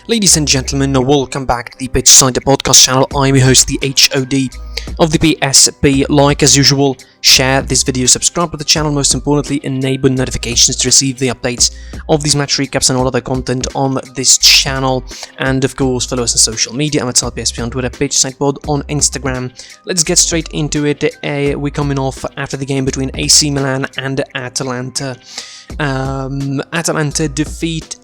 Ladies and gentlemen, welcome back to the Pitch Side podcast channel. I'm your host, the HOD of the PSP. Like as usual, share this video, subscribe to the channel, most importantly, enable notifications to receive the updates of these match recaps and all other content on this channel. And of course, follow us on social media. I'm at PSP on Twitter, Pitch Side Pod on Instagram. Let's get straight into it. We're coming off after the game between AC Milan and Atalanta. Atalanta defeat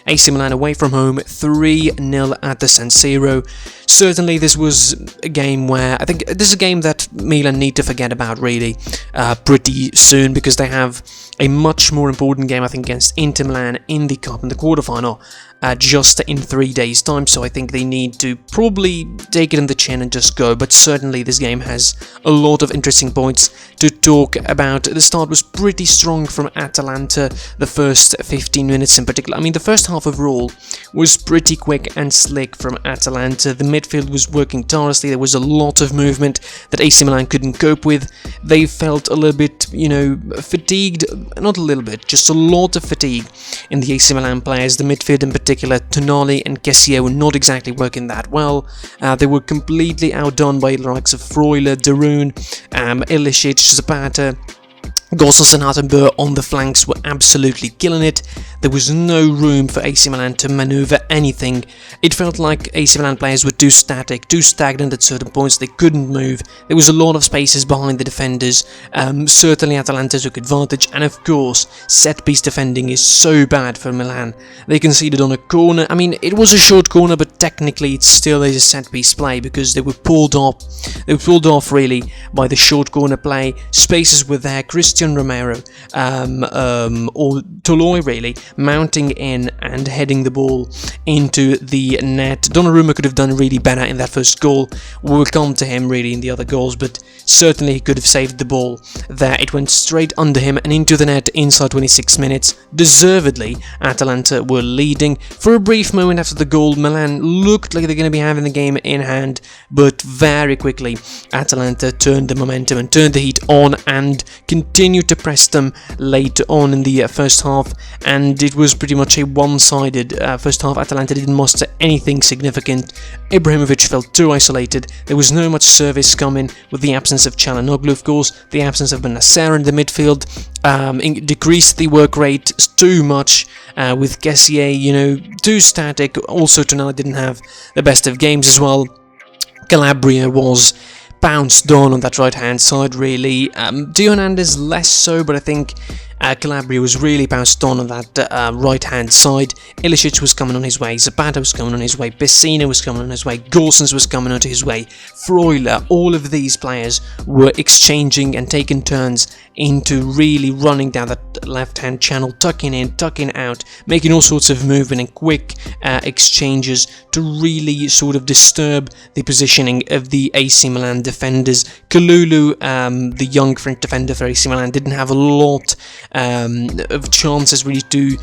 AC Milan away from home 3-0 at the San Siro. Certainly this was a game where I think this is a game that Milan need to forget about really pretty soon, because they have a much more important game I think against Inter Milan in the Cup in the quarterfinal just in 3 days time, so I think they need to probably take it in the chin and just go. But certainly this game has a lot of interesting points to talk about. The start was pretty strong from Atalanta, the first 15 minutes in particular. I mean, the first half overall was pretty quick and slick from Atalanta. The midfield was working tirelessly. There was a lot of movement that AC Milan couldn't cope with. They felt a little bit, fatigued. Not a little bit, just a lot of fatigue in the AC Milan players. The midfield in particular, Tonali and Kessie were not exactly working that well. They were completely outdone by the likes of Freuler, Darun, Ilicic, Zapata. Gosens and Attenborough on the flanks were absolutely killing it. There was no room for AC Milan to maneuver anything. It felt like AC Milan players were too static, too stagnant at certain points. They couldn't move. There was a lot of spaces behind the defenders. Certainly Atalanta took advantage, and of course set-piece defending is so bad for Milan. They conceded on a corner. I mean, it was a short corner, but technically it still is a set-piece play because they were pulled off. They were pulled off really by the short corner play. Spaces were there. Christian Romero or Toloi really mounting in and heading the ball into the net. Donnarumma could have done really better in that first goal. We'll come to him really in the other goals, but certainly he could have saved the ball there. It went straight under him and into the net inside 26 minutes. Deservedly, Atalanta were leading. For a brief moment after the goal, Milan looked like they're going to be having the game in hand, but very quickly Atalanta turned the momentum and turned the heat on and continued to press them later on in the first half, and it was pretty much a one-sided first half. Atalanta didn't muster anything significant. Ibrahimovic felt too isolated. There was no much service coming with the absence of Çalhanoğlu, of course. The absence of Benacer in the midfield decreased the work rate too much, with Kessie, too static. Also, Tonali didn't have the best of games as well. Calabria was bounced on that right hand side really. De Hernandez less so, but I think Calabria was really bounced on that right hand side. Ilicic was coming on his way, Zapata was coming on his way, Pessina was coming on his way, Gosens was coming onto his way, Freuler. All of these players were exchanging and taking turns into really running down that left hand channel, tucking in, tucking out, making all sorts of movement and quick exchanges to really sort of disturb the positioning of the AC Milan defenders. Kalulu, the young French defender for AC Milan, didn't have a lot of chances really to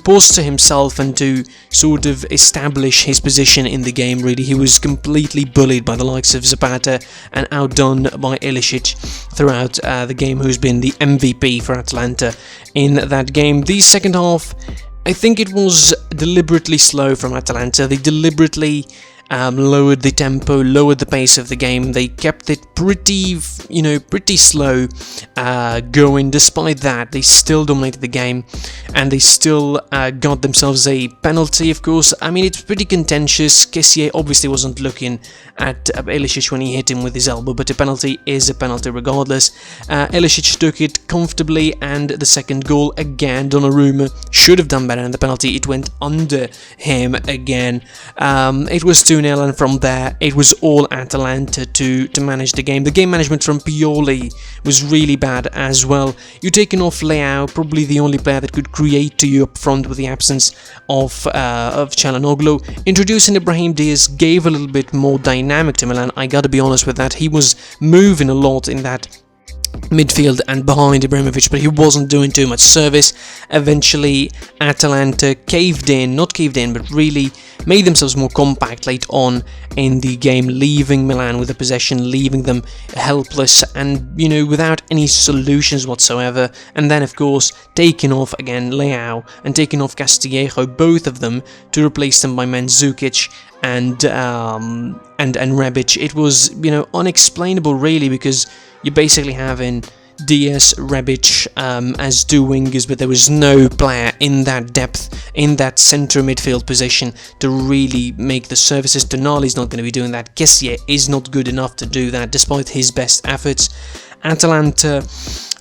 posture himself and to sort of establish his position in the game really. He was completely bullied by the likes of Zapata and outdone by Ilicic throughout the game, who's been the MVP for Atalanta in that game. The second half, I think it was deliberately slow from Atalanta. They deliberately lowered the tempo, lowered the pace of the game. They kept it pretty slow going. Despite that, they still dominated the game, and they still got themselves a penalty, of course. I mean, it's pretty contentious. Kessie obviously wasn't looking at Ilicic when he hit him with his elbow, but a penalty is a penalty regardless. Ilicic took it comfortably, and the second goal, again, Donnarumma should have done better in the penalty. It went under him again. It was 2-0, and from there it was all Atalanta to manage the game. The game management from Pioli was really bad as well. You're taking off Leao, probably the only player that could create to you up front with the absence of Çalhanoğlu. Introducing Ibrahim Diaz gave a little bit more dynamic to Milan. I gotta be honest with that. He was moving a lot in that midfield and behind Ibrahimovic, but he wasn't doing too much service. Eventually, Atalanta not caved in, but really made themselves more compact late on in the game, leaving Milan with the possession, leaving them helpless and, without any solutions whatsoever. And then, of course, taking off again Leao and taking off Castillejo, both of them, to replace them by Mandzukic and Rebic. It was, unexplainable really, because you're basically having Diaz, Rebic as two wingers, but there was no player in that depth, in that centre midfield position to really make the services. Tonali's not going to be doing that. Kessie is not good enough to do that, despite his best efforts. Atalanta,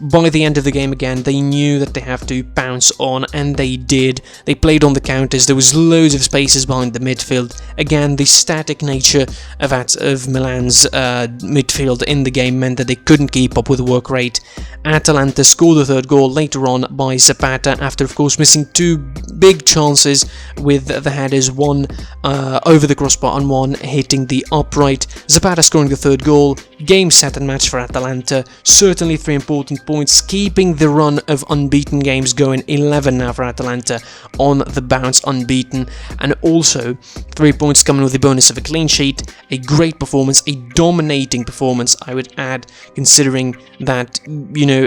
by the end of the game again, they knew that they have to pounce on, and they did. They played on the counters. There was loads of spaces behind the midfield. Again, the static nature of Milan's midfield in the game meant that they couldn't keep up with the work rate. Atalanta scored the third goal later on by Zapata after, of course, missing two big chances with the headers, one over the crossbar and one hitting the upright. Zapata scoring the third goal. Game, set and match for Atalanta. Certainly 3 important points, keeping the run of unbeaten games going. 11 now for Atalanta on the bounce, unbeaten, and also 3 points coming with the bonus of a clean sheet. A great performance, a dominating performance, I would add, considering that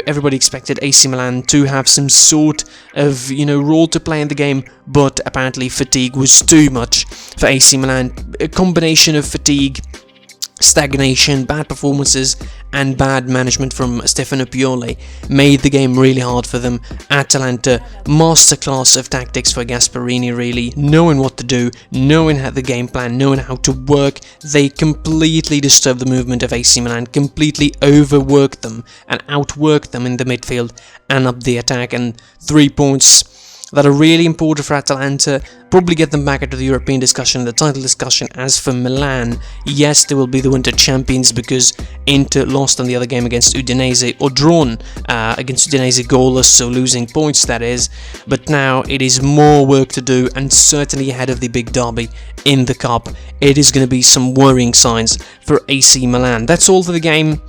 everybody expected AC Milan to have some sort of role to play in the game, but apparently fatigue was too much for AC Milan. A combination of fatigue, stagnation, bad performances and bad management from Stefano Pioli made the game really hard for them. Atalanta, masterclass of tactics for Gasperini, really, knowing what to do, knowing how the game plan, knowing how to work. They completely disturbed the movement of AC Milan, completely overworked them and outworked them in the midfield and up the attack, and 3 points that are really important for Atalanta, probably get them back into the European discussion, the title discussion. As for Milan, yes, they will be the winter champions because Inter lost on the other game against Udinese, or drawn against Udinese goalless, so losing points that is, but now it is more work to do, and certainly ahead of the big derby in the Cup, it is going to be some worrying signs for AC Milan. That's all for the game.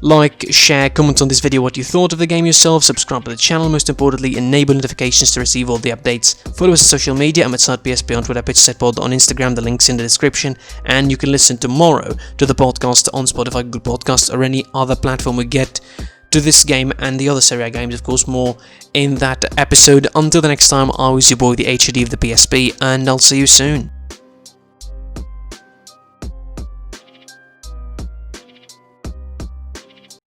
Like, share, comment on this video what you thought of the game yourself, subscribe to the channel, most importantly enable notifications to receive all the updates. Follow us on social media, I'm at PSP on Twitter, PitchSetPod on Instagram, the link's in the description, and you can listen tomorrow to the podcast on Spotify, Google Podcasts, or any other platform. We get to this game and the other Serie A games, of course, more in that episode. Until the next time, I was your boy, the HOD of the PSP, and I'll see you soon.